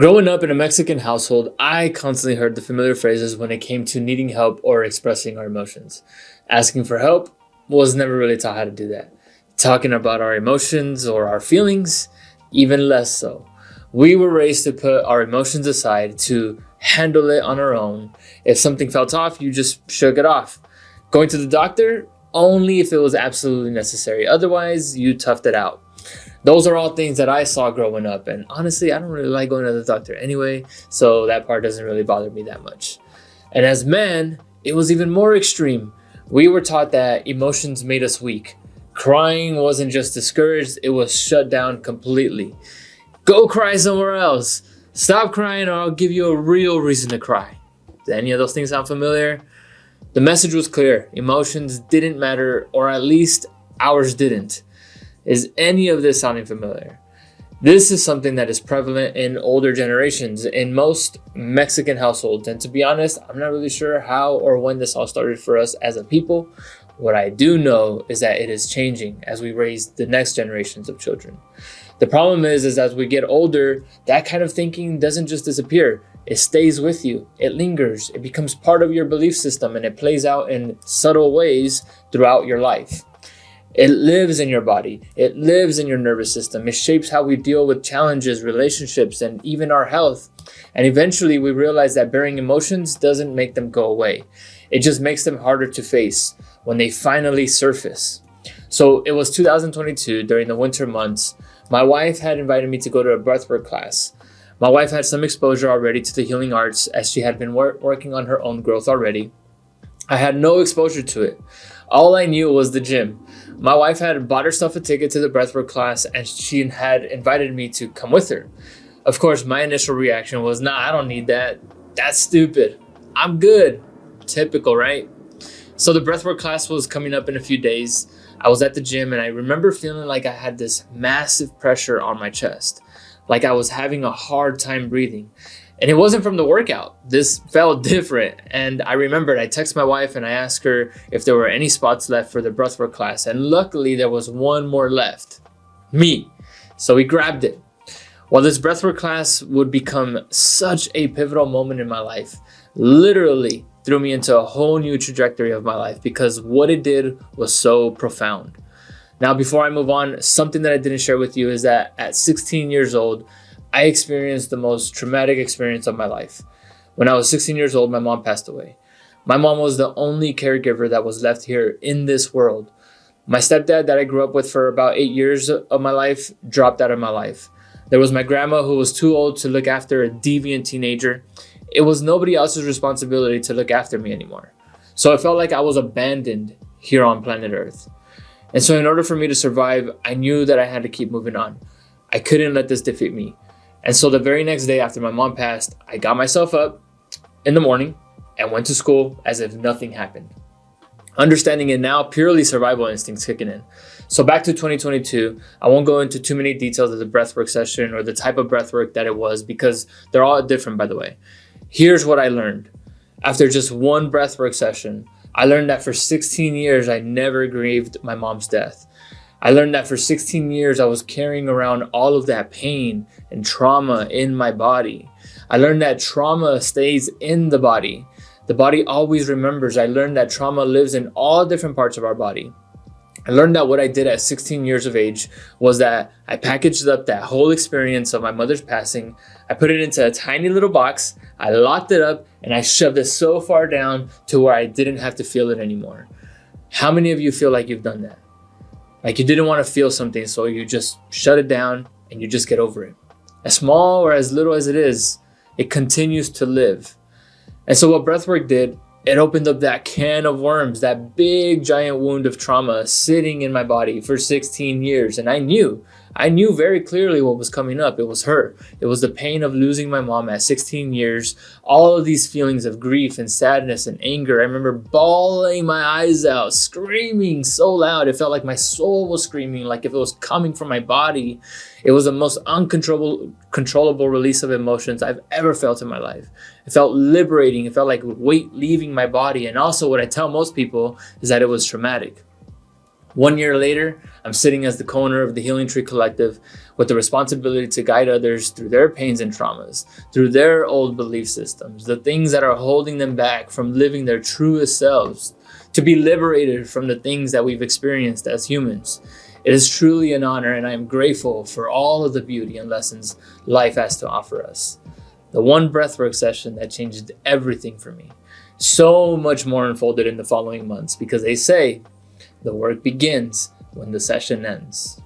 Growing up in a Mexican household, I constantly heard the familiar phrases when it came to needing help or expressing our emotions. Asking for help was never really taught how to do that. Talking about our emotions or our feelings, even less so. We were raised to put our emotions aside, to handle it on our own. If something felt off, you just shook it off. Going to the doctor, only if it was absolutely necessary. Otherwise, you toughed it out. Those are all things that I saw growing up. And honestly, I don't really like going to the doctor anyway, so that part doesn't really bother me that much. And as men, it was even more extreme. We were taught that emotions made us weak. Crying wasn't just discouraged, it was shut down completely. Go cry somewhere else. Stop crying or I'll give you a real reason to cry. Do any of those things sound familiar? The message was clear. Emotions didn't matter, or at least ours didn't. Is any of this sounding familiar? This is something that is prevalent in older generations in most Mexican households. And to be honest, I'm not really sure how or when this all started for us as a people. What I do know is that it is changing as we raise the next generations of children. The problem is as we get older, that kind of thinking doesn't just disappear. It stays with you. It lingers. It becomes part of your belief system, and it plays out in subtle ways throughout your life. It lives in your body. It lives in your nervous system. It shapes how we deal with challenges, relationships, and even our health. And eventually we realize that bearing emotions doesn't make them go away. It just makes them harder to face when they finally surface. So it was 2022 during the winter months. My wife had invited me to go to a breathwork class. My wife had some exposure already to the healing arts as she had been working on her own growth already. I had no exposure to it. All I knew was the gym. My wife had bought herself a ticket to the breathwork class and she had invited me to come with her. Of course, my initial reaction was, nah, I don't need that. That's stupid. I'm good. Typical, right? So the breathwork class was coming up in a few days. I was at the gym and I remember feeling like I had this massive pressure on my chest, like I was having a hard time breathing. And it wasn't from the workout. This felt different. And I remembered I texted my wife and I asked her if there were any spots left for the breathwork class. And luckily there was one more left. Me. So we grabbed it. While this breathwork class would become such a pivotal moment in my life, literally threw me into a whole new trajectory of my life because what it did was so profound. Now, before I move on, something that I didn't share with you is that at 16 years old, I experienced the most traumatic experience of my life. When I was 16 years old, my mom passed away. My mom was the only caregiver that was left here in this world. My stepdad that I grew up with for about 8 years of my life dropped out of my life. There was my grandma who was too old to look after a deviant teenager. It was nobody else's responsibility to look after me anymore. So it felt like I was abandoned here on planet Earth. And so in order for me to survive, I knew that I had to keep moving on. I couldn't let this defeat me. And so the very next day after my mom passed, I got myself up in the morning and went to school as if nothing happened. Understanding it now, purely survival instincts kicking in. So back to 2022, I won't go into too many details of the breathwork session or the type of breathwork that it was because they're all different, by the way. Here's what I learned. After just one breathwork session, I learned that for 16 years, I never grieved my mom's death. I learned that for 16 years, I was carrying around all of that pain and trauma in my body. I learned that trauma stays in the body. The body always remembers. I learned that trauma lives in all different parts of our body. I learned that what I did at 16 years of age was that I packaged up that whole experience of my mother's passing. I put it into a tiny little box. I locked it up and I shoved it so far down to where I didn't have to feel it anymore. How many of you feel like you've done that? Like you didn't want to feel something, so you just shut it down and you just get over it. As small or as little as it is, it continues to live. And so what breathwork did, it opened up that can of worms, that big giant wound of trauma sitting in my body for 16 years. And I knew very clearly what was coming up. It was her. It was the pain of losing my mom at 16 years. All of these feelings of grief and sadness and anger. I remember bawling my eyes out, screaming so loud. It felt like my soul was screaming, like if it was coming from my body. It was the most uncontrollable release of emotions I've ever felt in my life. It felt liberating. It felt like weight leaving my body. And also what I tell most people is that it was traumatic. 1 year later, I'm sitting as the co-owner of the Healing Tree Collective with the responsibility to guide others through their pains and traumas, through their old belief systems, the things that are holding them back from living their truest selves, to be liberated from the things that we've experienced as humans. It is truly an honor, and I am grateful for all of the beauty and lessons life has to offer us. The one breathwork session that changed everything for me. So much more unfolded in the following months, because they say the work begins when the session ends.